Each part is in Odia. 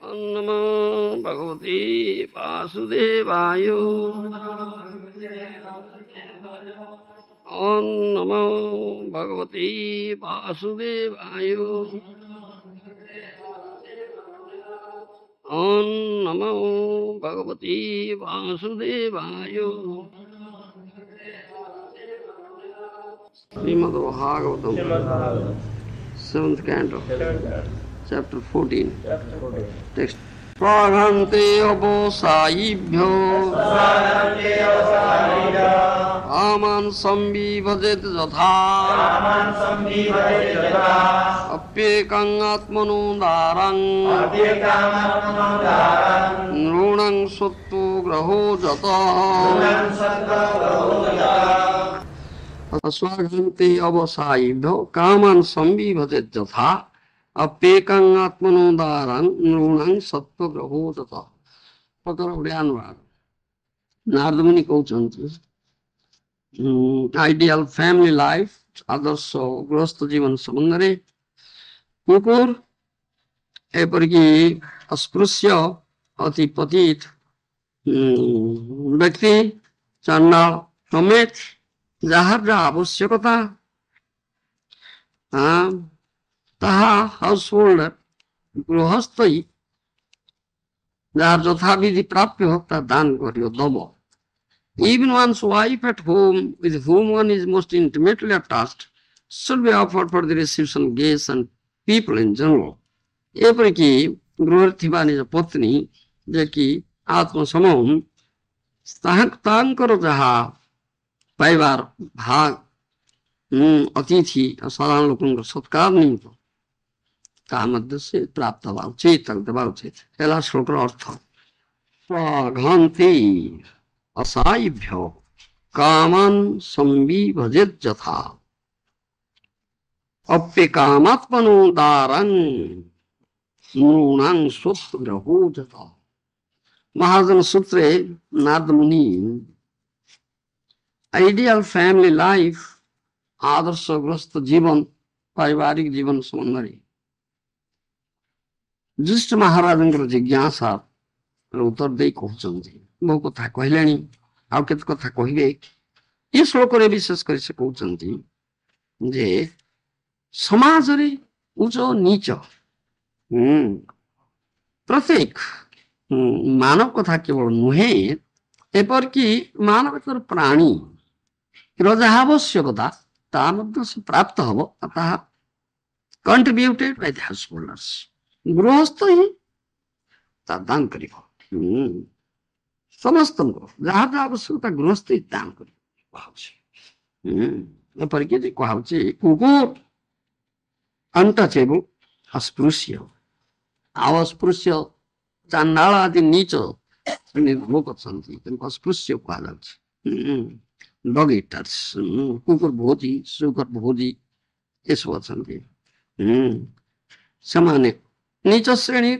ॐ नमो भगवते वासुदेवाय। ॐ नमो भगवते वासुदेवाय। ॐ नमो भगवते वासुदेवाय। Shrimad Bhagavatam 7th canto, chapter 14. Text. प्राघन्ते अवसायिभ्यो कामान् संविभजेत् यथा अप्येकं आत्मनोदारं नृणां सत्त्वो ग्रहो जतः स्वाघन्ते अवसायिभ्यो कामान् संविभजेत् यथा अप्येकं आत्मनोदारं नृणां सत्त्वो ग्रहो जतः। प्रकार ओडिया अनुवाद। नारद मुनि कहउछन्ति आइडियल फैमिली लाइफ आदर्श गृहस्थ जीवन सम्बन्धरे कुकुर एपरिकी अस्पृश्य अति पतित व्यक्ति चण्डाल समेत ଯାହାର ଯାହା ଆବଶ୍ୟକତା ତାହା ହାଉସ ହୋଲ୍ଡର ଗୃହସ୍ଥୀ ଯାହାର ଯଥାବିଧି ପ୍ରାପ୍ୟ ତା ଦାନ କରିବ ଦବ। Even one's wife at home with whom one is most intimately attached should be offered for the reception of guests and people in general. ଏପରିକି ଗୃହରେ ଥିବା ନିଜ ପତ୍ନୀ ଯେ କି ଆତ୍ମସମ ତାଙ୍କର ଯାହା ପାଇବାର ଭାଗ ଅତିଥି ସାଧାରଣ ଲୋକଙ୍କ ସତ୍କାର ନିମିତ୍ତ ତାହା ମଧ୍ୟ ସେ ପ୍ରାପ୍ତ ହେବା ଉଚିତ, ତାକୁ ଦେବା ଉଚିତ। ହେଲା ଶ୍ଲୋକର ଅର୍ଥ। ସ୍ୱାଘାନ୍ତି ଅସାୟିଭ୍ୟ କାମାନ୍ ସଂବିଭଜେତ୍ ଯଥା अप्यकामात्मनोदारं नृणां सत्त्वो ग्रहो जतः। महाजन सूत्रे नारद मुनि आइडियल फैमिली लाइफ आदर्शग्रस्त जीवन पारिवारिक जीवन सम्बन्धरे ज्येष्ठ महाराजंकर जिज्ञासा उत्तर दे कहउछन्ति। बहु कथा कहलेनी आउ केते कथा कहिबे। ये श्लोक रे विशेष कर से कहउछन्ति जे समाज रे उच्च नीच प्रत्येक मानव कथा केवल नुहे एपरकी मानवेतर प्राणी जहाँ आवश्यकता ता मध्य से प्राप्त हम ताहा contributed by the house holders. गृहस्थ ही ता दान करिब समस्त जहाँ जहाँ आवश्यकता गृहस्थ ही दान करिब। एपरकी जे कहउछि कुकुर अनटचेबल अस्पृश्य अस्पृश्य चांडाल आदि नीच लोक अछन्ति तेनको अस्पृश्य कुहाଯାଉଛି। डग इटर्स कुकुर भोजी सुकर भोजी एसबु अछन्ति ସେମାନେ नीच श्रेणी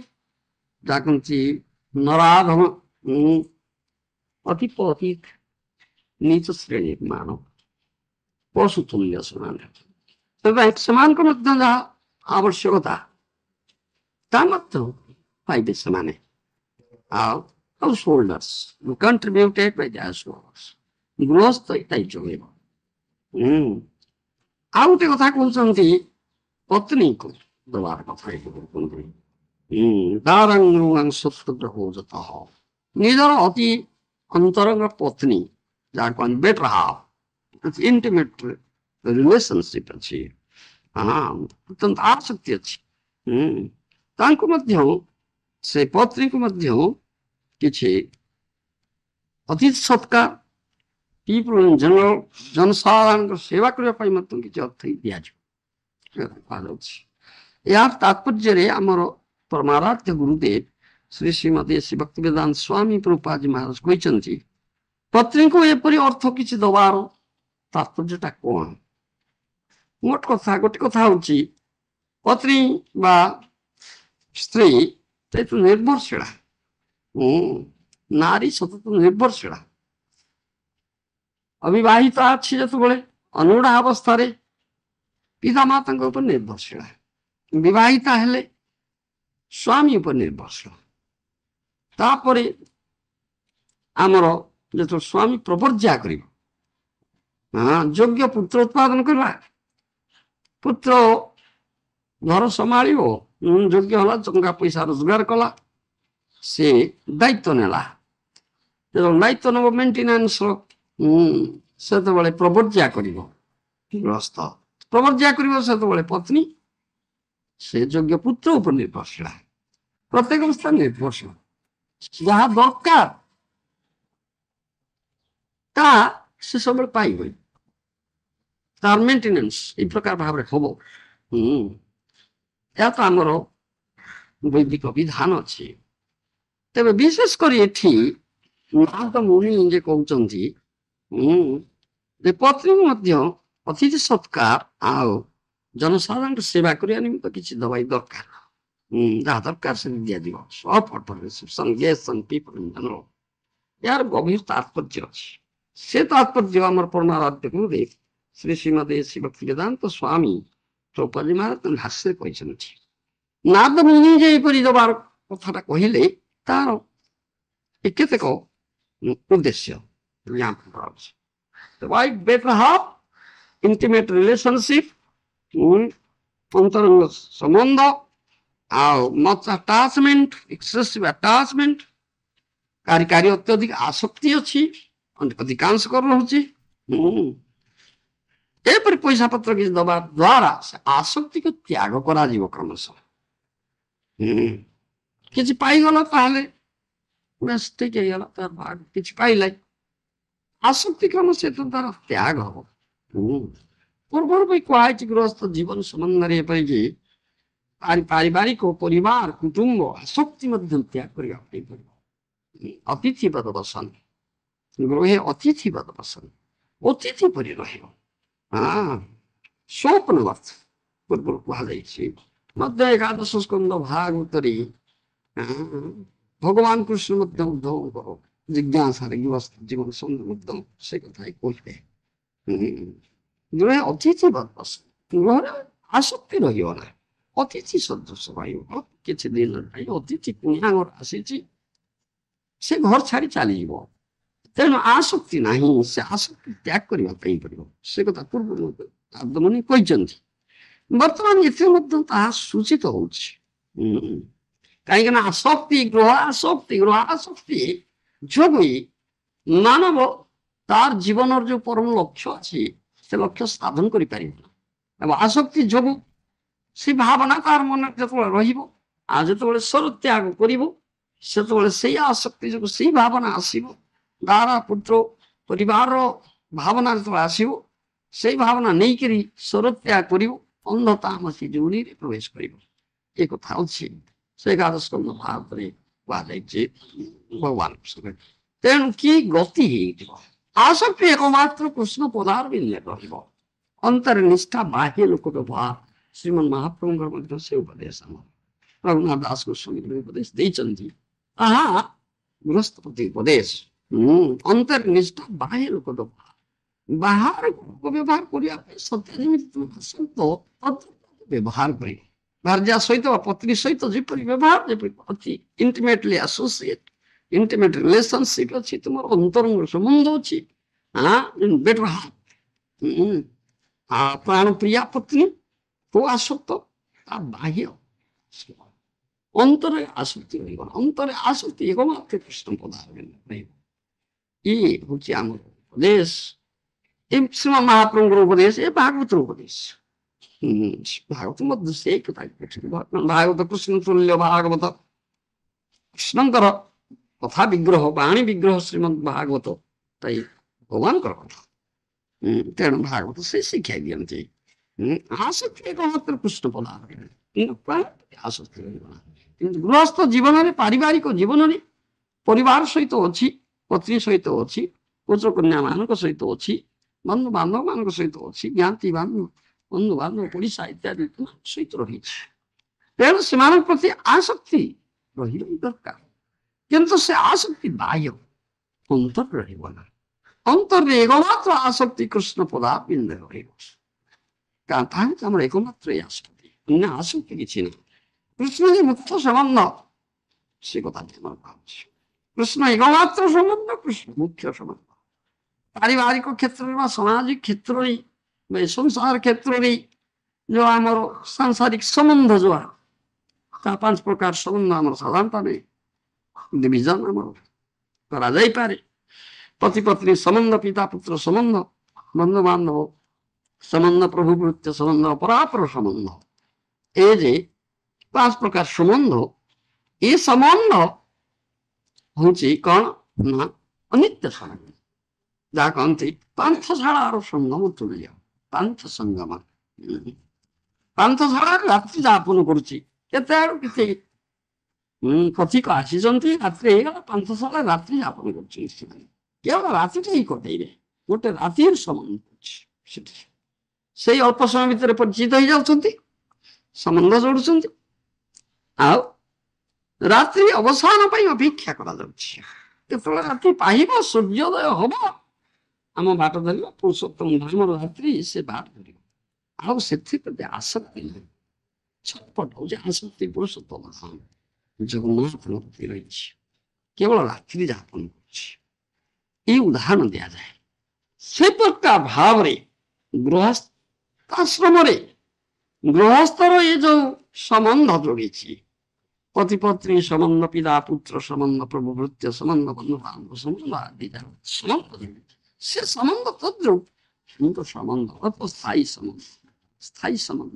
जाकन्ति नराधम अति पतित नीच श्रेणी मानव पशु तुल्य ସେମାନେ। ସେମାନଙ୍କ ମଧ୍ୟ ଯାହା ଆବଶ୍ୟକତା ତା ମଧ୍ୟ ପାଇବେ ସେମାନେ। ଆଉ house holders କଣ୍ଟ୍ରିବ୍ୟୁଟେଡ୍ Bai the house holders ଗୃହସ୍ଥ ଏଇଟାଇ ଯୋଗେଇବ। ଆଉ ଗୋଟେ କଥା କହୁଛନ୍ତି ପତ୍ନୀକୁ ଦେବାର କଥା କହୁଛନ୍ତି ଦାରଂ ନୃଣାଂ ସତ୍ତ୍ୱୋ ଗ୍ରହୋ ଯତଃ। ନିଜର ଅତି ଅନ୍ତରଙ୍ଗ ପତ୍ନୀ ଯାହାକୁ ଆମେ ବେଟର ହାଫ୍ ଇଣ୍ଟିମେଟ୍ रिलेशनशिप अच्छी अत्यंत आसक्ति अच्छी तांको मध्य से पत्नी को मध्य किछि अतिथि सत्कार पीपल इन जनरल जनसाधारण सेवा करने पाई मत किछि अर्थ दिया जाउछि। या तात्पर्य रे हमर परमाराध्य गुरुदेव श्री श्रीमती श्री भक्तिवेदांत स्वामी प्रभुपाद जी महाराज कहिसंती पत्नी को एपरि अर्थ किछि दबार तात्पर्यटा कोन। गोटे कथा हूँ पत्नी बा स्त्री तो निर्भरशीला नारी सतत निर्भरशीला अविवाहिता अच्छी जो अनुड़ा अवस्था रे पिता माता निर्भरशीला विवाहिता हेले ସ୍ୱାମୀ ଉପରେ ନିର୍ଭରଶୀଳ। ତାପରେ ଆମର ଯେତେବେଳେ ସ୍ୱାମୀ ପ୍ରବର୍ଜ୍ୟା କରିବ, ଯୋଗ୍ୟ ପୁତ୍ର ଉତ୍ପାଦନ କରିବା, ପୁତ୍ର ଘର ସମ୍ଭାଳିବ, ଯୋଗ୍ୟ ହେଲା, ଟଙ୍କା ପଇସା ରୋଜଗାର କଲା, ସେ ଦାୟିତ୍ୱ ନେଲା। ଯେତେବେଳେ ଦାୟିତ୍ୱ ନେବ ମେଣ୍ଟେନାନ୍ସର, ସେତେବେଳେ ପ୍ରବର୍ଜ୍ୟା କରିବ ଗୃହସ୍ଥ। ପ୍ରବର୍ଜ୍ୟା କରିବ ସେତେବେଳେ ପତ୍ନୀ ସେ ଯୋଗ୍ୟ ପୁତ୍ର ଉପରେ ନିର୍ଭରଶୀଳ, ପ୍ରତ୍ୟେକ ଅବସ୍ଥାରେ ନିର୍ଭରଶୀଳ। ଯାହା ଦରକାର ତାହା ସେ ସବୁବେଳେ ପାଇବ, ତାର ମେଣ୍ଟେନାନ୍ସ ଏଇ ପ୍ରକାର ଭାବରେ ହବ। ଏହା ତ ଆମର ବୈଦିକ ବିଧାନ ଅଛି। ତେବେ ବିଶେଷ କରି ଏଠି ନାରଦ ମୁନି ଯେ କହୁଛନ୍ତି ଯେ ପତ୍ନୀକୁ ମଧ୍ୟ ଅତିଥି ସତ୍କାର ଆଉ ଜନସାଧାରଣଙ୍କ ସେବା କରିବା ନିମିତ୍ତ କିଛି ଦବାଇ ଦରକାର, ଯାହା ଦରକାର ସେ ଦିଆଯିବ। ଏହାର ଗଭୀର ତାତ୍ପର୍ଯ୍ୟ ଅଛି। ସେ ତାତ୍ପର୍ଯ୍ୟ ଆମର ପରମାରାଧ୍ୟ ଗୁରୁଦେବ ଶ୍ରୀ ଶ୍ରୀମଦେ ଭକ୍ତି ବେଦାନ୍ତ ସ୍ୱାମୀ ଦ୍ରୌପଦୀ ମହାରାଜ ଭାଷ୍ୟରେ କହିଛନ୍ତି। ନାରଦ ମୁନି ଯେ ଏପରି ଦେବାର କଥାଟା କହିଲେ ତାର କେତେକ ଉଦ୍ଦେଶ୍ୟ better half, intimate relationship, ଅନ୍ତରଙ୍ଗ ସମ୍ବନ୍ଧ, ଆଉ much attachment, excessive attachment, କାର୍ଯ୍ୟ ଅତ୍ୟଧିକ ଆସକ୍ତି ଅଛି, ଅଧିକାଂଶ କର ରହୁଛି। ଏପରି ପଇସା ପତ୍ର କିଛି ଦବା ଦ୍ୱାରା ସେ ଆସକ୍ତିକୁ ତ୍ୟାଗ କରାଯିବ କ୍ରମଶଃ। କିଛି ପାଇଗଲା ତାହେଲେ ବେଶ ଠିକ ହେଇଗଲା, ତାର ଭାଗ କିଛି ପାଇଲା, ଆସକ୍ତି କ୍ରମ ସେ ତାର ତ୍ୟାଗ ହବ। ପୂର୍ବରୁ ବି କୁହାଯାଇଛି ଗୃହସ୍ଥ ଜୀବନ ସମ୍ବନ୍ଧରେ ଏପରିକି ପାରିବାରିକ ପରିବାର କୁଟୁମ୍ବ ଆସକ୍ତି ମଧ୍ୟ ତ୍ୟାଗ କରିବା ପାଇଁ ପଡ଼ିବ। ଅତିଥିବଦ ବସନ, ଗୃହେ ଅତିଥିବଦ ବସନ, ଅତିଥି ପରି ରହିବ। ସ୍ୱପ୍ନବତ ପୂର୍ବରୁ କୁହାଯାଇଛି ମଧ୍ୟ ଏକାଦଶ ସ୍କନ୍ଦ ଭାଗବତରେ ଭଗବାନ କୃଷ୍ଣ ମଧ୍ୟ ଉଦ୍ଧବଙ୍କ ଜିଜ୍ଞାସାରେ ଗୃହସ୍ଥ ଜୀବନ ସମ୍ବନ୍ଧ ସେ କଥା କହିବେ। ଗୃହେ ଅତିଥି ବସନ, ଗୃହରେ ଆସକ୍ତି ରହିବ ନା, ଅତିଥି ସଦୃଶ ରହିବ। କିଛି ଦିନ ନାହିଁ ଅତିଥି କୁଣିଆ ଘର ଆସିଛି, ସେ ଘର ଛାଡି ଚାଲିଯିବ। ତେଣୁ ଆସକ୍ତି ନାହିଁ, ସେ ଆସକ୍ତି ତ୍ୟାଗ କରିବା ପାଇଁ ପଡିବ। ସେ କଥା ପୂର୍ବରୁ ନାରଦମୁନି କହିଛନ୍ତି। ବର୍ତ୍ତମାନ ଏଥିରେ ମଧ୍ୟ ତାହା ସୂଚିତ ହଉଛି। କାହିଁକି ନା ଆସକ୍ତି ଗୃହ ଆସକ୍ତି ଯୋଗୁଁ ମାନବ ତାର ଜୀବନର ଯୋଉ ପରମ ଲକ୍ଷ୍ୟ ଅଛି ସେ ଲକ୍ଷ୍ୟ ସାଧନ କରିପାରିବ ନା। ଏବଂ ଆସକ୍ତି ଯୋଗୁଁ ସେ ଭାବନା ତାର ମନରେ ଯେତେବେଳେ ରହିବ, ଆଉ ଯେତେବେଳେ ସ୍ୱର ତ୍ୟାଗ କରିବ, ସେତେବେଳେ ସେଇ ଆସକ୍ତି ଯୋଗୁଁ ସେଇ ଭାବନା ଆସିବ, ଦାରା ପୁତ୍ର ପରିବାରର ଭାବନା ଯେତେବେଳେ ଆସିବ, ସେଇ ଭାବନା ନେଇକରି ସ୍ୱର ତ୍ୟାଗ କରିବ, ଅନ୍ଧ ତାମସୀ ଯୋନିରେ ପ୍ରବେଶ କରିବ। ଏ କଥା ଅଛି ସେ ଏକାଦଶ ସ୍କନ୍ଧ ଭାଗବତରେ କୁହାଯାଇଛି ଭଗବାନ କୃଷ୍ଣ। ତେଣୁ କି ଗତି ହେଇଯିବ, ଆସକ୍ତି ଏକମାତ୍ର କୃଷ୍ଣ ପଦାର ବିନ୍ଦୁରେ ରହିବ। ଅନ୍ତର ନିଷ୍ଠା ବାହ୍ୟ ଲୋକ ବ୍ୟବହାର ଶ୍ରୀମନ୍ ମହାପ୍ରଭୁଙ୍କର ମଧ୍ୟ ସେ ଉପଦେଶ ଆମର ରଘୁନାଥ ଦାସ ଗୋସ୍ୱାମୀ ଉପଦେଶ ଦେଇଛନ୍ତି। ତାହା ଗୃହସ୍ଥ ପ୍ରତି ଉପଦେଶ। ଅନ୍ତର ନିଷ୍ଠା ବାହ୍ୟ ଲୋକ ବ୍ୟବହାର, ବାହାର ବ୍ୟବହାର କରିବା ପାଇଁ ସତ୍ୟ ଯେମିତି ତୁମେ ଆସନ୍ତ ବ୍ୟବହାର କରିବ। ଭାର୍ଯ୍ୟା ସହିତ ବା ପତ୍ନୀ ସହିତ ଯେପରି ବ୍ୟବହାର, ଯେପରି ଅତି ଇଣ୍ଟିମେଟଲି ଆସୋସିଏଟ, ଇଣ୍ଟିମେଟ ରିଲେସନସିପ ଅଛି, ତୁମର ଅନ୍ତରଙ୍ଗ ସମ୍ବନ୍ଧ ଅଛି। ବେଟର ହାଫ, ପ୍ରାଣ ପ୍ରିୟା ପତ୍ନୀ କୋ ଆସକ୍ତ, ତା ବାହ୍ୟ ଅନ୍ତରରେ ଆସକ୍ତି ରହିବ। ଅନ୍ତରରେ ଆସକ୍ତି ଏକମାତ୍ର କୃଷ୍ଣ ପଦାର ରହିବ। ଇଏ ହଉଛି ଆମର ଉପଦେଶ, ଏ ଶ୍ରୀମନ୍ ମହାପ୍ରଭୁଙ୍କର ଉପଦେଶ, ଏ ଭାଗବତର ଉପଦେଶ। ଭାଗବତ ମଧ୍ୟ ସେଇ କଥା ଭାଗବତ କୃଷ୍ଣ ତୁଲ୍ୟ ଭାଗବତ, କୃଷ୍ଣଙ୍କର କଥା ବିଗ୍ରହ, ବାଣୀ ବିଗ୍ରହ ଶ୍ରୀମଦ୍ ଭାଗବତ, ତାଇ ଭଗବାନଙ୍କର କଥା। ତେଣୁ ଭାଗବତ ସେ ଶିକ୍ଷା ଦିଅନ୍ତି ଆସକ୍ତି ଏକମାତ୍ର କୃଷ୍ଣ ପଦାର, ଆସକ୍ତି ରହିବ ନା। କିନ୍ତୁ ଗୃହସ୍ଥ ଜୀବନରେ, ପାରିବାରିକ ଜୀବନରେ ପରିବାର ସହିତ ଅଛି, ପତ୍ନୀ ସହିତ ଅଛି, ପୁତ୍ର କନ୍ୟା ମାନଙ୍କ ସହିତ ଅଛି, ବନ୍ଧୁ ବାନ୍ଧବ ମାନଙ୍କ ସହିତ ଅଛି, ଜ୍ଞାତି ବନ୍ଧୁ ବାନ୍ଧବ ପଡିଶା ଇତ୍ୟାଦି ସହିତ ରହିଛି। ତେଣୁ ସେମାନଙ୍କ ପ୍ରତି ଆସକ୍ତି ରହିବା ଦରକାର। କିନ୍ତୁ ସେ ଆସକ୍ତି ବାହ୍ୟ, ଅନ୍ତର ରହିବ ନା। ଅନ୍ତରରେ ଏକମାତ୍ର ଆସକ୍ତି କୃଷ୍ଣ ପଦାବିନ୍ଦେ ରହିବ। ତାହା ଆମର ଏକମାତ୍ର ଆସକ୍ତି, ଅନ୍ୟ ଆସକ୍ତି କିଛି ନାହିଁ। କୃଷ୍ଣ ଯେ ମୁଖ୍ୟ ସମ୍ବନ୍ଧ ସେ କଥା ଆମର ଭାବୁଛି। କୃଷ୍ଣ ଏକମାତ୍ର ସମ୍ବନ୍ଧ, କୃଷ୍ଣ ମୁଖ୍ୟ ସମ୍ବନ୍ଧ। ପାରିବାରିକ କ୍ଷେତ୍ରରେ ବା ସାମାଜିକ କ୍ଷେତ୍ରରେ ସଂସାର କ୍ଷେତ୍ରରେ ଯୋଉ ଆମର ସାଂସାରିକ ସମ୍ବନ୍ଧ ଯୋଉ ତା 5 ପ୍ରକାର ସମ୍ବନ୍ଧ ଆମର ସାଧାରଣତଃ ଡିଭିଜନ ଆମର କରାଯାଇପାରେ। ପତି ପତ୍ନୀ ସମ୍ବନ୍ଧ, ପିତା ପୁତ୍ର ସମ୍ବନ୍ଧ, ବନ୍ଧୁବାନ୍ଧବ ସମ୍ବନ୍ଧ, ପ୍ରଭୁ ଭୃତ୍ୟ ସମ୍ବନ୍ଧ, ପରାପର ସମ୍ବନ୍ଧ। ଏ ଯେ 5 ପ୍ରକାର ସମ୍ବନ୍ଧ, ଏ ସମ୍ବନ୍ଧ ହଉଛି କଣ ନା ଅନିତ୍ୟ ସମ୍ବନ୍ଧ, ଯାହା କହନ୍ତି ପାନ୍ଥଶାଳାର ସଙ୍ଗମ ତୁଲ୍ୟ। ପାନ୍ଥ ସଙ୍ଗମ, ପାନ୍ଥଶାଳାରେ ରାତ୍ରି ଯାପନ କରୁଛି। କେତେ ଆଡୁ କିଛି ପଥିକ ଆସିଛନ୍ତି, ରାତ୍ରି ହେଇଗଲା, ପାନ୍ଥଶାଳା ରାତ୍ରି ଯାପନ କରୁଛନ୍ତି ସେମାନେ। କେବଳ ରାତିଟା ହିଁ କଟେଇବେ, ଗୋଟେ ରାତିର ସମ୍ବନ୍ଧ କରୁଛି ସେଠି। ସେଇ ଅଳ୍ପ ସମୟ ଭିତରେ ପରିଚିତ ହେଇଯାଉଛନ୍ତି, ସମ୍ବନ୍ଧ ଯୋଡୁଛନ୍ତି, ଆଉ ରାତ୍ରି ଅବସାନ ପାଇଁ ଅପେକ୍ଷା କରାଯାଉଛି। କେତେବେଳେ ରାତି ପାହିବ, ସୂର୍ଯ୍ୟୋଦୟ ହବ, ଆମ ବାଟ ଧରିବ, ପୁରୁଷୋତ୍ତମ ଧାମର ରାତ୍ରି ସେ ବାଟ ଧରିବ। ଆଉ ସେଥିପ୍ରତି ଆସକ୍ତି ନାହିଁ, ଛଟପଟ ହଉଛି ଆସକ୍ତି ପୁରୁଷୋତ୍ତମ ଧାମ ଜଗନ୍ନାଥ ପ୍ରତି ରହିଛି, କେବଳ ରାତ୍ରି ଯାପନ କରୁଛି। এই ଉଦାହରଣ ଦିଆଯାଏ। ସେ ପ୍ରକାର ଭାବରେ ଗୃହସ୍ଥାଶ୍ରମରେ ଗୃହସ୍ଥର ଏ ଯୋଉ ସମ୍ବନ୍ଧ ଯୋଡ଼ିଛି, ପତି ପତ୍ନୀ ସମ୍ବନ୍ଧ, ପିତା ପୁତ୍ର ସମ୍ବନ୍ଧ, ପ୍ରଭୁ ଭୃତ୍ୟ ସମ୍ବନ୍ଧ, ବନ୍ଧୁବାନ୍ଧବ ସମ୍ବନ୍ଧ ଆଦି ସମ୍ବନ୍ଧ, ସେ ସମ୍ବନ୍ଧ ତଦ୍ରୁପ କିନ୍ତୁ ସମ୍ବନ୍ଧ ସ୍ଥାୟୀ ସମ୍ବନ୍ଧ, ସ୍ଥାୟୀ ସମ୍ବନ୍ଧ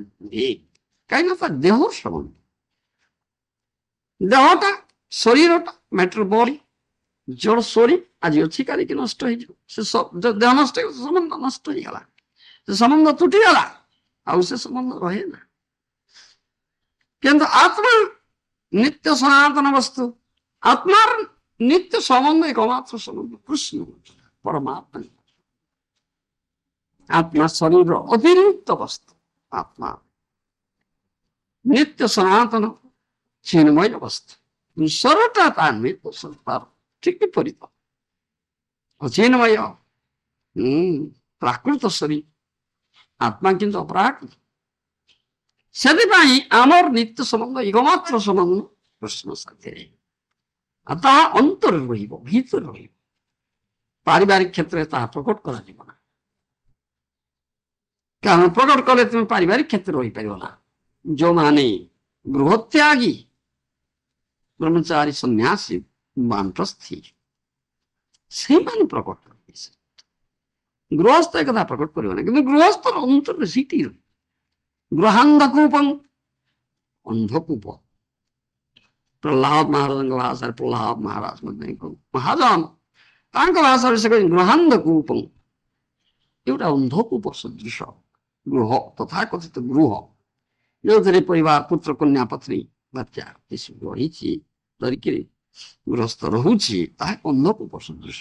କାହିଁକି ନା ତା ଦେହ ସମ୍ବନ୍ଧ। ଦେହଟା, ଶରୀରଟା ମ୍ୟାଟର ବଡି, ଜଳ ଶରୀ ଆଜି ଅଛି କାଲିକି ନଷ୍ଟ ହେଇଯିବ। ସେ ଦେହ ନଷ୍ଟ ହେଇଗଲା, ସମ୍ବନ୍ଧ ନଷ୍ଟ ହେଇଗଲା, ସେ ସମ୍ବନ୍ଧ ତୁଟିଗଲା, ଆଉ ସେ ସମ୍ବନ୍ଧ ରହେ ନା। କିନ୍ତୁ ଆତ୍ମା ନିତ୍ୟ ସନାତନ ବସ୍ତୁ, ଆତ୍ମାର ନିତ୍ୟ ସମ୍ବନ୍ଧ ଏକମାତ୍ର ସମ୍ବନ୍ଧ କୃଷ୍ଣ ପରମାତ୍ମା। ଆତ୍ମା ଶରୀରର ଅତିରିକ୍ତ ବସ୍ତୁ, ଆତ୍ମା ନିତ୍ୟ ସନାତନ ଚିନ୍ମୟ ବସ୍ତୁ। ଈଶ୍ୱରଟା ତା ନୁହେଁ, ତାର ଠିକ ବିପରୀତ, ଅଚିନ୍ମୟ ପ୍ରାକୃତ ଶରୀର, ଆତ୍ମା କିନ୍ତୁ ଅପ୍ରାକୃତ। ସେଥିପାଇଁ ଆମର ନିତ୍ୟ ସମ୍ବନ୍ଧ ଏକମାତ୍ର ସମ୍ବନ୍ଧ କୃଷ୍ଣ ସାଥିରେ, ଆଉ ତାହା ଅନ୍ତରରେ ରହିବ, ଭିତରେ ରହିବ। ପାରିବାରିକ କ୍ଷେତ୍ରରେ ତାହା ପ୍ରକଟ କରାଯିବ ନା, କାରଣ ପ୍ରକଟ କଲେ ତୁମେ ପାରିବାରିକ କ୍ଷେତ୍ରରେ ରହିପାରିବ ନା। ଯୋଉମାନେ ଗୃହତ୍ୟାଗୀ, ବ୍ରହ୍ମଚାରୀ, ସନ୍ନ୍ୟାସୀ, ବାନପ୍ରସ୍ଥୀ, ସେମାନେ ପ୍ରକଟ କରିବେ। ଗୃହସ୍ଥ ଏକଥା ପ୍ରକଟ କରିବ ନା, କିନ୍ତୁ ଗୃହସ୍ଥର ଅନ୍ତରରେ ସେଇଠି ରହିବ। ଗୃହାନ୍ଧକୂପଂ, ଅନ୍ଧକୂପ। ପ୍ରହ୍ଲାଦ ମହାରାଜଙ୍କ ଭାଷାରେ, ପ୍ରହ୍ଲାଦ ମହାରାଜ ମହାଜନ ତାଙ୍କ ଭାଷାରେ ସେ କହିଲେ ଗୃହାନ୍ଧକୂପଂ, ଏଗୁଟା ଅନ୍ଧକୂପ ସଦୃଶ ଗୃହ, ତଥାକଥିତ ଗୃହ, ଯୋଉଥିରେ ପରିବାର, ପୁତ୍ର, କନ୍ୟା, ପତ୍ନୀ, ବାଚ୍ୟା ଏସବୁ ରହିଛି, ଧରିକିରି ଗୃହସ୍ଥ ରହୁଛି, ତାହା ଅନ୍ଧକୂପ ସଦୃଶ।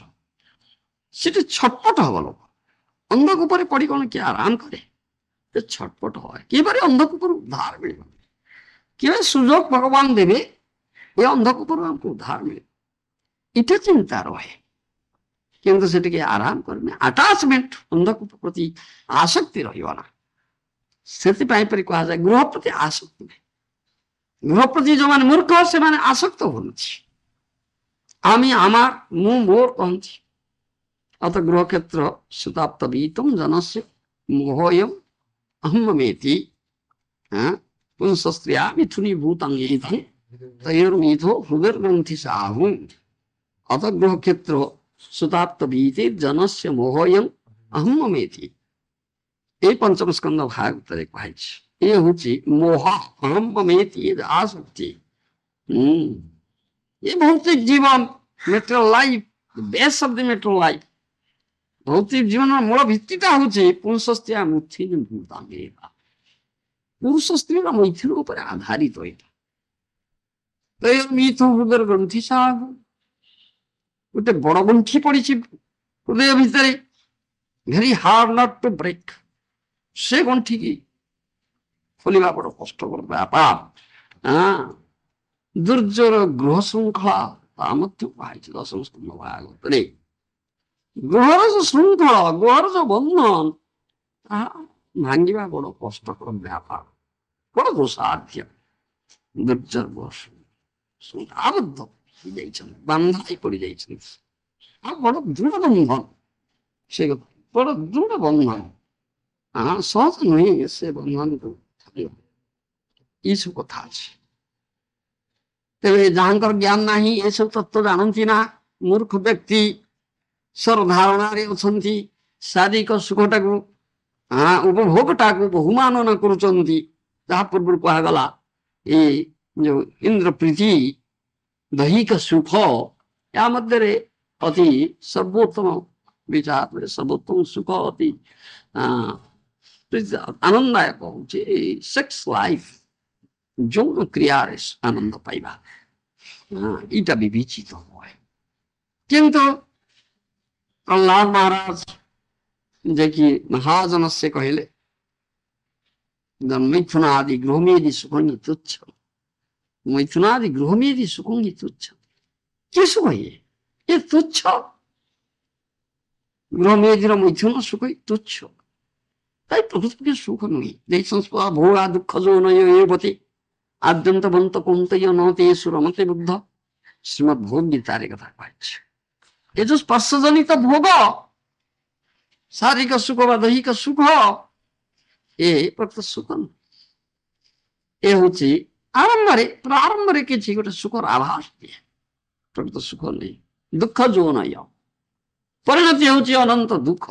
ସେଠି ଛଟପଟ ହବ ଲୋକ। ଅନ୍ଧକୂପରେ ପଡି କଣ କିଏ ଆରାମ କରେ? ଛଟପଟ হয়। কিভাবে অন্ধকূপর উদ্ধার মিলবে, কিভাবে সুযোগ ভগবান দেবে এই অন্ধকূপর আমাকে উদ্ধার মিলবে, এটা চিন্তা রহে। কিন্তু সেটিকে আরাম করবে, আটাচমেন্ট, ଅନ୍ଧକୂପ ପ୍ରତି ଆସକ୍ତି ରହିବ ନା। ସେଥିପାଇଁ ପରି କୁହାଯାଏ ଗୃହ ପ୍ରତି ଆସକ୍ତି ନାହିଁ। ଗୃହ ପ୍ରତି ଯୋଉମାନେ ମୂର୍ଖ ସେମାନେ ଆସକ୍ତ ହୁଅନ୍ତି, আমি আমার, ମୁଁ ମୋର କହନ୍ତି। ଅତ ଗୃହ କ୍ଷେତ୍ର ସୁତାପ୍ତ ବୀତମ୍ ଜନସ୍ୟ ମୋହୟମ୍ अहमेति पुंस स्त्रिया मिथुनी भूतांगेति तैर्मीथो हृदयग्रंथि साहु अत गृह क्षेत्र सुताप्त बीते जनस्य मोहयं अहमेति। ये पंचम स्कंद भागवतरे कहाइछि। ये होछि मोह, अहमेति, आसक्ति। ये भौतिक जीवन, material life, base of the material life, भौतिक जीवन मूल भित्तिटा होछि पुंस स्त्रिया मिथुनी भूतांगेति। पुरुष स्त्रीर मैथिल उपर आधारित मिथु हृदय ग्रंथि साहु, गोटे बड़ गंठी पड़ी हृदय भितर, very hard nut to break. से गंठी की खोलिबा बड़ कष्टकर व्यापार। दुर्जर गृह श्रृंखला दशम स्कंद भागवतरे गृहर जो श्रृंखला, गृहर जो बंधन भांगा बड़ कष्टकर व्यापार, बड़ दुसाध्य। ଦୁର୍ଜର ବସ ଆବଦ୍ଧ ହେଇଯାଇଛନ୍ତି, ବାନ୍ଧା ହେଇ ପଡି ଯାଇଛନ୍ତି। ଆଉ ବଡ ଦୃଢ ବନ୍ଧନ, ସେ ବଡ ଦୃଢ ବନ୍ଧନ, ସହଜ ନୁହେଁ ସେ ବନ୍ଧନକୁ। ଏଇସବୁ କଥା ଅଛି। ତେବେ ଯାହାଙ୍କର ଜ୍ଞାନ ନାହିଁ, ଏସବୁ ତତ୍ଵ ଜାଣନ୍ତି ନା, ମୂର୍ଖ ବ୍ୟକ୍ତି ଧାରଣାରେ ଅଛନ୍ତି, ଶାରୀରିକ ସୁଖଟାକୁ ଉପଭୋଗଟାକୁ ବହୁମାନନା କରୁଛନ୍ତି। ଯାହା ପୂର୍ବରୁ କୁହାଗଲା, ଏ ଯୋଉ ଇନ୍ଦ୍ର ପ୍ରୀତି ଦୈହିକ ସୁଖ, ୟା ମଧ୍ୟରେ ଅତି ସର୍ବୋତ୍ତମ ବିଚାରରେ ସର୍ବୋତ୍ତମ ସୁଖ, ଅତି ଆନନ୍ଦଦାୟକ ହଉଛି ସେକ୍ସ ଲାଇଫ, ଯୌନ କ୍ରିୟାରେ ଆନନ୍ଦ ପାଇବା। ଏଇଟା ବିବେଚିତ ହୁଏ। କିନ୍ତୁ ପ୍ରହ୍ଲାଦ ମହାରାଜ ଯେ କି ମହାଜନ ସେ କହିଲେ, ମୈଥୁନାଦି ଗୃହମେଦି ସୁଖଙ୍ଗି ତୁଚ୍ଛ, ମୈଥୁନାଦି ଗୃହମେଦି ସୁଖଙ୍ଗି ତୁଚ୍ଛ। କି ସୁଖ ଏ ତୁଚ୍ଛ, ଗୃହମେଦିର ମୈଥୁନ ସୁଖ ତୁଚ୍ଛ, তাই প্রকৃতপক্ষে সুখ নয়। যেই সংস্পর্শ ভোগা দুঃখ যৌনয় এবতে আদ্যন্তবন্ত কৌন্তয় নতে সুরমতে বুদ্ধ, শ্রীমদ ভগবদ গীতার কথা কয়েছে। এ যে স্পর্শজনিত ভোগ, শারীরিক সুখ বা দৈহিক সুখ, এ প্রকৃত সুখ নয়। এ হচ্ছে ପ୍ରାରମ୍ଭରେ କିଛି ଗୋଟେ ସୁଖର ଆଭାସ ଦିଏ, ପ୍ରକୃତ ସୁଖ ନେଇ। ଦୁଃଖ ଯୌନୟ, ପରିଣତି ହେଉଛି ଅନନ୍ତ ଦୁଃଖ।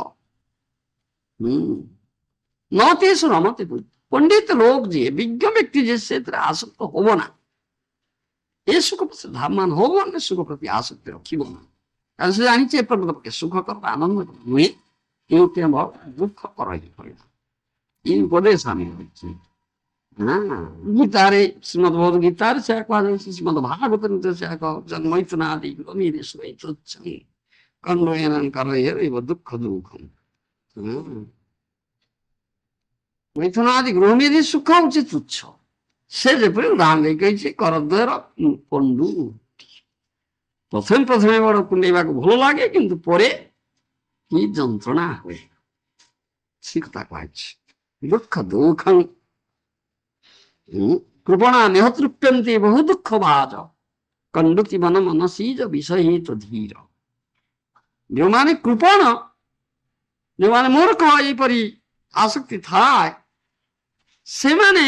ନତେଷୁ ରମତେ ବୁଦ୍ଧ, ପଣ୍ଡିତ ଲୋକ ଯିଏ, ବିଜ୍ଞ ବ୍ୟକ୍ତି ଯିଏ, ସେଥିରେ ଆସକ୍ତ ହବ ନା। ଏ ସୁଖ ପ୍ରତି ଧାମାନ ହବ, ମାନେ ସୁଖ ପ୍ରତି ଆସକ୍ତି ରଖିବ ନା। କାରଣ ସେ ଜାଣିଛି ଏ ପ୍ରକୃତ ପକ୍ଷେ ସୁଖକର ଆନନ୍ଦ ନୁହେଁ, କେଉଁଠି ଆମର ଦୁଃଖ କର ହେଇପାରିବ। ଏଇ ଉପଦେଶ ଆମେ କରିଛି। ଗୀତାରେ, ଶ୍ରୀମଦ ଭଗବତ ଗୀତାରେ ସେୟା କୁହାଯାଇଛି, ଶ୍ରୀମଦ ଭାଗବତରେ ସେୟା କୁହାଯାଉଛି, ମୈଥୁନାଦି ଗୃହମେଦି ସୁଖଂ ତୁଚ୍ଛଂ କନ୍ଦୟେନ କରୟେବ ଦୁଃଖ ଦୁଃଖଂ। ମୈଥୁନାଦି ଗୃହମେଦି ସୁଖ ହଉଛି ତୁଚ୍ଛ। ସେ ଯେପରି ଉଦାହରଣ ଦେଇ କହିଛି, କରଦ୍ୱୟର ପଣ୍ଡୁ। ପ୍ରଥମେ ବଡ କୁଣ୍ଡେଇବାକୁ ଭଲ ଲାଗେ, କିନ୍ତୁ ପରେ କି ଯନ୍ତ୍ରଣା ହୁଏ, ସେ କଥା କୁହାଯାଇଛି। ଦୁଃଖ ଦୁଃଖଂ କୃପଣା ନିହତୃପ୍ୟନ୍ତି ବହୁ ଦୁଃଖ ଭାଜ, କଣ୍ଡୁତି ମନ ମନସୀଜ ବିଷହିତ ଧୀର। ଯେଉଁମାନେ କୃପଣ, ଯେଉଁମାନେ ମୂର୍ଖ, ଏହିପରି ଆସକ୍ତି ଥାଏ, ସେମାନେ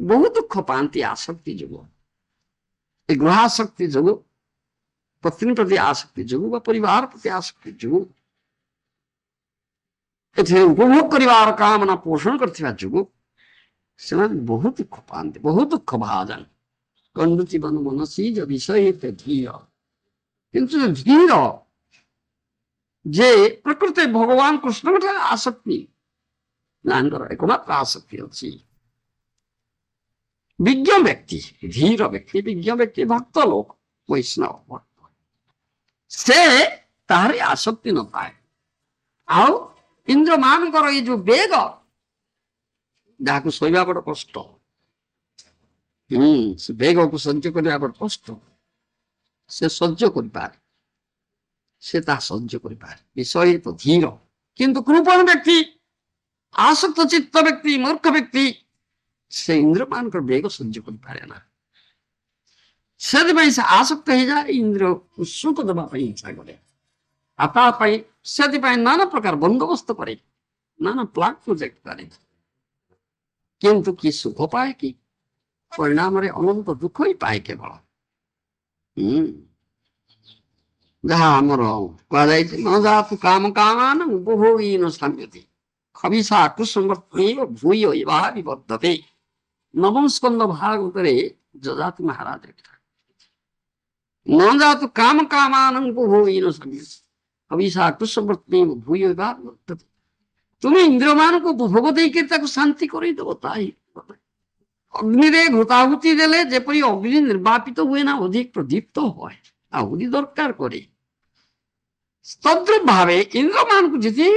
ବହୁ ଦୁଃଖ ପାଆନ୍ତି ଆସକ୍ତି ଯୋଗୁଁ। ଏ ଗୃହାସକ୍ତି ଯୋଗୁଁ, ପତ୍ନୀ ପ୍ରତି ଆସକ୍ତି ଯୋଗୁଁ, ବା ପରିବାର ପ୍ରତି ଆସକ୍ତି ଯୋଗୁଁ, ଏଥିରେ ଉପଭୋଗ କରିବାର କାମନା ପୋଷଣ କରିଥିବା ଯୋଗୁଁ ସେମାନେ ବହୁ ଦୁଃଖ ପାଆନ୍ତି, ବହୁ ଦୁଃଖ ଭାଜନ। କଣ୍ଡୁତି ମନ ମନସୀଜ ବିଷୟିତ ଧୀର। କିନ୍ତୁ ଧୀର ଯେ ପ୍ରକୃତି ଭଗବାନ କୃଷ୍ଣଙ୍କ ଠାରେ ଆସକ୍ତି, ଯାହାଙ୍କର ଏକମାତ୍ର ଆସକ୍ତି ଅଛି, ବିଜ୍ଞ ବ୍ୟକ୍ତି, ଧୀର ବ୍ୟକ୍ତି, ବିଜ୍ଞ ବ୍ୟକ୍ତି, ଭକ୍ତ ଲୋକ, ବୈଷ୍ଣବ ଭକ୍ତ, ସେ ତାହାର ଆସକ୍ତି ନଥାଏ। ଆଉ ଇନ୍ଦ୍ର ମାନଙ୍କର ଏଇ ଯୋଉ ବେଗ, ଯାହାକୁ ଶୋଇବା ବଡ କଷ୍ଟ, ସେ ବେଗକୁ ସହ୍ୟ କରିବା ବଡ କଷ୍ଟ, ସେ ସହ୍ୟ କରିପାରେ, ସେ ତାହା ସହ୍ୟ କରିପାରେ, ବିଷୟ ତ ଧୀର। କିନ୍ତୁ କୃପଣ ବ୍ୟକ୍ତି, ଆସକ୍ତ ଚିତ୍ତ ବ୍ୟକ୍ତି, ମୂର୍ଖ ବ୍ୟକ୍ତି, ସେ ଇନ୍ଦ୍ର ମାନଙ୍କର ବେଗ ସହ୍ୟ କରିପାରେ ନା। ସେଥିପାଇଁ ସେ ଆସକ୍ତ ହେଇଯାଏ, ଇନ୍ଦ୍ରକୁ ସୁଖ ଦେବା ପାଇଁ ଇଚ୍ଛା କରେ, ଆଉ ତା ପାଇଁ ସେଥିପାଇଁ ନାନା ପ୍ରକାର ବନ୍ଦୋବସ୍ତ କରେ, ନାନା ପ୍ଲାନ୍ ପ୍ରୋଜେକ୍ଟ କରେ। କିନ୍ତୁ କି ସୁଖ ପାଏ କି? ପରିଣାମରେ ଅନନ୍ତ ଦୁଃଖ ହିଁ ପାଏ କେବଳ। ଯାହା ଆମର କୁହାଯାଇଛି, ନ ଯାତୁ କାମ କାମାନ ଉପଭୋଗୀନ ସାମ୍ୟତି ଖବିଷା କୁସଂବର୍ତ୍ତୈବ ଭୂୟ ଇବାହାରି ବର୍ତ୍ତତେ। ନବମ ସ୍କନ୍ଦ ଭାଗବତରେ ଯଯାତି ମହାରାଜ ନ ଯାତୁ କାମ କାମାନ ଉପଭୋଗୀନ ସାମ୍ୟତି ଖବିଷା କୁସଂବର୍ତ୍ତୈବ ଭୂୟ ଇବାହାରି ବର୍ତ୍ତତେ। ତୁମେ ଇନ୍ଦ୍ରମାନଙ୍କୁ ଉପଭୋଗ ଦେଇକି ତାକୁ ଶାନ୍ତି କରେଇଦବ, ତାଇ ଅଗ୍ନିରେ ଘୃତାହୁତି ଦେଲେ ଯେପରି ଅଗ୍ନି ନିର୍ବାପିତ ହୁଏ ନା, ଅଧିକ ପ୍ରଦୀପ୍ତ ହୁଏ, ଆହୁରି ଦରକାର କରେ, ତଦ୍ରୂପ ଭାବେ ଇନ୍ଦ୍ରମାନଙ୍କୁ ଯଦି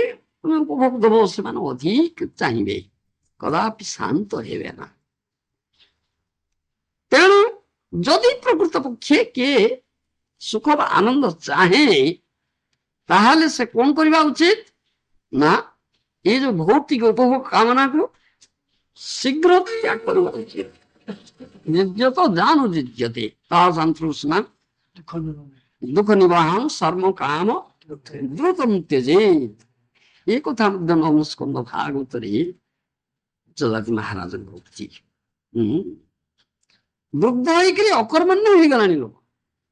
ତୁମେ ଉପଭୋଗ ଦେବ, ସେମାନେ ଅଧିକ ଚାହିଁବେ, କଦାପି ଶାନ୍ତ ହେବେ ନା। ତେଣୁ ଯଦି ପ୍ରକୃତ ପକ୍ଷେ କିଏ ସୁଖ ବା ଆନନ୍ଦ ଚାହେଁ, ତାହେଲେ ସେ କଣ କରିବା ଉଚିତ ନା, ଏ ଯୋଉ ଭୌତିକ ଉପଭୋଗ କାମନାକୁ ଶୀଘ୍ର ତ୍ୟାଗ କରିବା ଉଚିତ। जिज्ञत जानुजिज्यते तासंतृष्णा दुख निवारण सर्व काम द्रुतम त्यजेत। ये कथा नवस्कंद भागवतरे जजाति महाराज भक्ति वृद्ध होकर अकर्मण्य हो गलानी लोक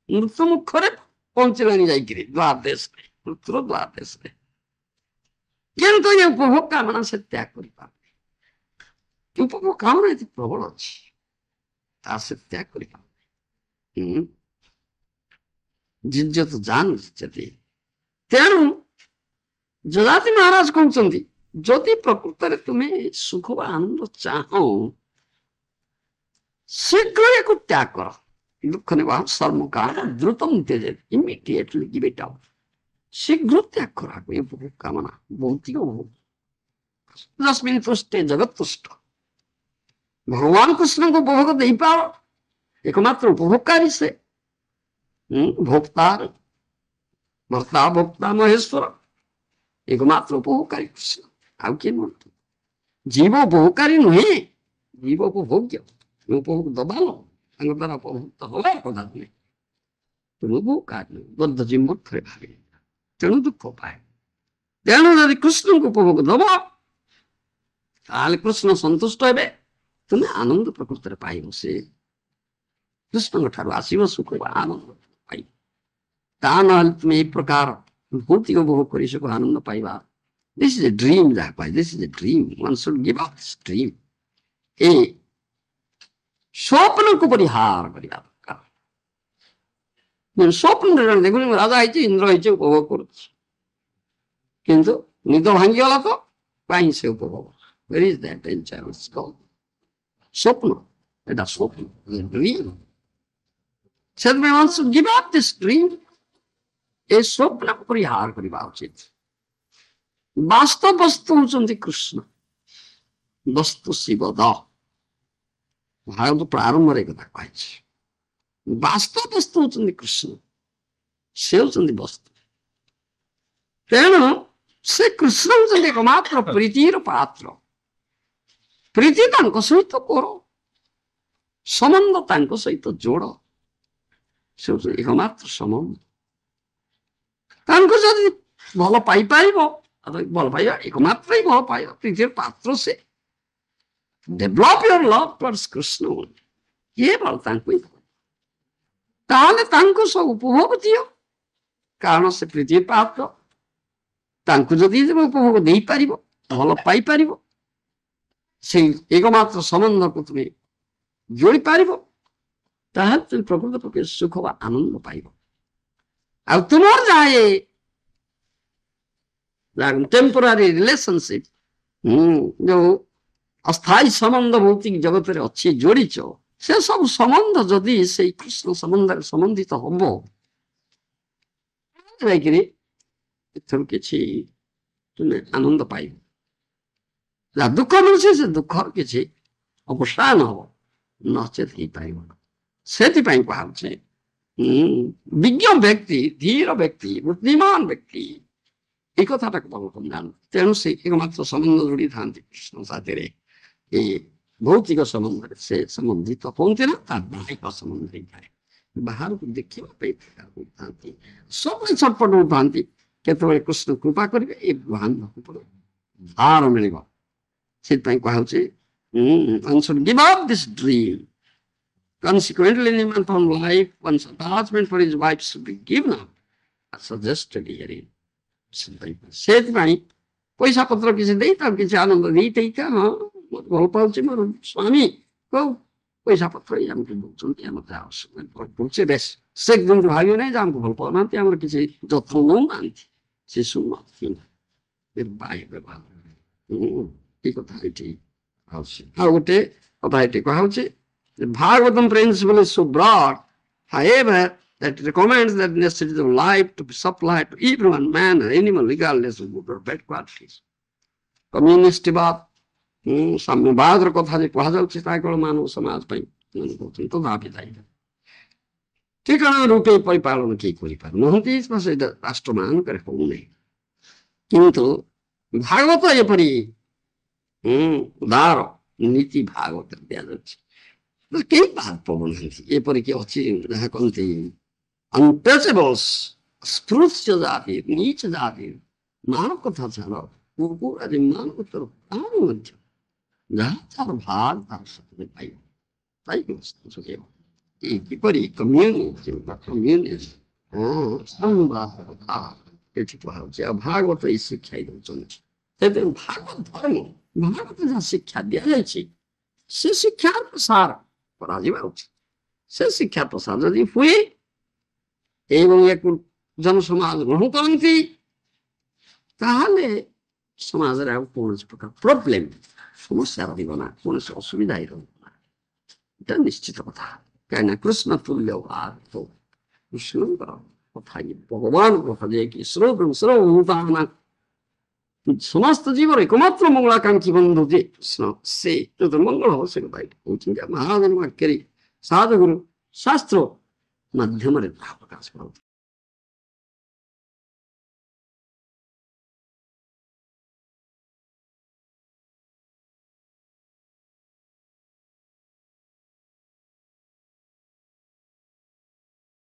मृत्यु मुखरे पहुंचलानी जाइए द्वार देश में मृत्युर द्वार देश में किंतु ये उपभोग कामना से त्याग कर उपभोग कामना ये प्रबल अच्छी तासे त्याग कर जिज्ञत जानुजिज्यते। तेणु जजाति महाराज कहते जदि प्रकृत में तुम्हें सुख व आनंद चाह शीघ्र एक त्याग कर दुख निवारण सर्व काम द्रुतम त्यजेत इमीडिएटली गिव इट अप। शीघ्र त्याग कर उपभोग कामना भौतिक उपभोग तस्मिन् तुष्टे जगत तुष्ट। भगवान कृष्ण को उपभोग नहीं पाओ एकमात्र उपभोगकारी से भोक्तार भर्ता भोक्ता महेश्वर एकमात्र उपभोगकारी कृष्ण आउ किए नुह जीव उपभोगकारी नुहे जीव उपभोग्य उपभोग दबाल द्वारा उपभोक्त हवा कदा नुहे उपभोगकारी बद्ध जिम्मरे भागे तेणु दुख पाए। तेणु यदि कृष्ण को उपभोग दब ताले कृष्ण संतुष्ट हे तुम्हें आनंद प्रकृत पाइब से कृष्ण ठार आसव सुख आनंद पाइब ता ना तुम्हें एक प्रकार भौतिक उपभोग कर आनंद पाइबा। दिस इज ए ड्रीम जहाँ पाए this is a dream one should give up this dream. ए स्वप्न को परिहार करने दरकार। स्वप्न देखो राजा है इंद्र है उपभोग कर किंतु निद भांगीगला तो कहीं से उपभोग where is that enjoyment called स्वप्न एटा स्वप्न dream. So we want to give up this dream. ए स्वप्न को परिहार करवा उचित। वास्तव वस्तु होचंती कृष्ण वस्तु शिव द भागवत प्रारंभ रे कथा कहै छै वास्तव वस्तु होचंती कृष्ण से होचंती वस्तु। तेणु से कृष्ण होचंती एकमात्र प्रीतिर पात्र। प्रीति तांको सहित करो संबंध तांको सहित जोड़ से एकमात्र संबंध जदि भल पाई भल पाइबा एकमात्र ही भल पाइबा प्रीतिर पात्र से develop your love towards Krishna ये भल ताले सब उपभोग दियो कारण से प्रीतिर पात्र जदि उपभोग नहीं पार भल पाई पार से एकमात्र संबंध को तुम्हें जोड़ी पार तुम प्रकृत पक्ष सुख व आनंद पाइब। अब तुम्हार जाए टेम्पोरारी रिलेशनशिप जो अस्थायी संबंध भौतिक जगत रे अच्छी जोड़ीच से सब संबंध जदि से कृष्ण संबंध संबंधित हम किसी तुम्हें आनंद पाइब दुख मिलছে से दुख किसी अवसान हम नचेत ही पाइब। से विज्ञ व्यक्ति धीर व्यक्ति बुद्धिमान व्यक्ति एक कथाटा भगवान जान तेणु से एकमात्र संबंध जोड़ी था कृष्ण साथी भौतिक संबंध से संबंधित कहते ना बाहिक संबंध ही थाए बाहर को देखा सब छटपट होता केतवे कृष्ण कृपा करेंगे ये भगवान भार मिल से कहे one should give up this dream. Consequently, in human life, one's attachment for his wife should be given up, as suggested herein. पैसा पत्र किसी दे किसी आनंद नहीं थे क्या हाँ भल पाचे मोर स्वामी कौ पैसा पत्र आमको बोलते आवश्यक बेस से एकदम भाग्य नहीं आमको भल पाना आम किसी जत्न नौ ना से शुण बाह्य व्यवहार ये कथा ये गोटे कथा ये कहे Bhagavatam principle is so broad, however, that it recommends the necessity of life to be supplied to everyone, man or animal, regardless of good or bad qualities. Communist बात साम्यवाद कथा जो कह जाऊँ मानव समाज तो भाविदायी ठिकाना रूपे परिपालन किए राष्ट्र मान करे किंतु भागवत एपरी उदार नीति भागवत दिया କେହି ବାଦ ପଡୁନାହାନ୍ତି। ଏପରିକି ଅଛି ଯାହା କହନ୍ତି ଅନଟଚେବଲ୍ସ, ସ୍ପୃଶ୍ୟ ଜାତି, ନୀଚ ଜାତି, ମାନ କଥା ଛାଡ଼, କୁକୁର ଆଜି ମାନଙ୍କ ତରଫ ପ୍ରାଣୀ ମଧ୍ୟ ଯାହା ତାର ଭାଗ ତାର ସାଥିରେ ପାଇବ, ପାଇବ ଯୋଗେଇବ। କିପରି କମ୍ୟୁନିଟି ଏଠି କୁହାଯାଉଛି। ଆଉ ଭାଗବତ ଏଇ ଶିକ୍ଷା ଦଉଛନ୍ତି। ସେଥିପାଇଁ ଭାଗବତ ଧର୍ମ, ଭାଗବତ ଯାହା ଶିକ୍ଷା ଦିଆଯାଇଛି ସେ ଶିକ୍ଷାର ପ୍ରସାର କରାଯିବା ଉଚିତ। ସେ ଶିକ୍ଷା ପ୍ରସାର ଯଦି ହୁଏ ଏବଂ ୟାକୁ ଜନସମାଜ ଗ୍ରହଣ କରନ୍ତି, ତାହେଲେ ସମାଜରେ ଆଉ କୌଣସି ପ୍ରକାର ପ୍ରୋବ୍ଲେମ, ସମସ୍ୟା ରହିବ ନା, କୌଣସି ଅସୁବିଧା ହିଁ ରହିବ ନା। এটা ନିଶ୍ଚିତ କଥା। କାହିଁକିନା କୃଷ୍ଣ ତୁଲ୍ୟ ଭାଗ କୃଷ୍ଣଙ୍କର କଥା, ଭଗବାନଙ୍କ କଥା ଯିଏକି ସମସ୍ତ ଜୀବର ଏକମାତ୍ର ମଙ୍ଗଳାକାଂକ୍ଷୀ ବନ୍ଧୁ ଯେ କୃଷ୍ଣ, ସେ ଯଦି ମଙ୍ଗଳ ହବ ସେ କଥା କହୁଛନ୍ତି। ମହାଜନ ବାକ୍ୟରେ ସାଧୁଗୁରୁ ଶାସ୍ତ୍ର ମାଧ୍ୟମରେ ତାହା ପ୍ରକାଶ କରନ୍ତି।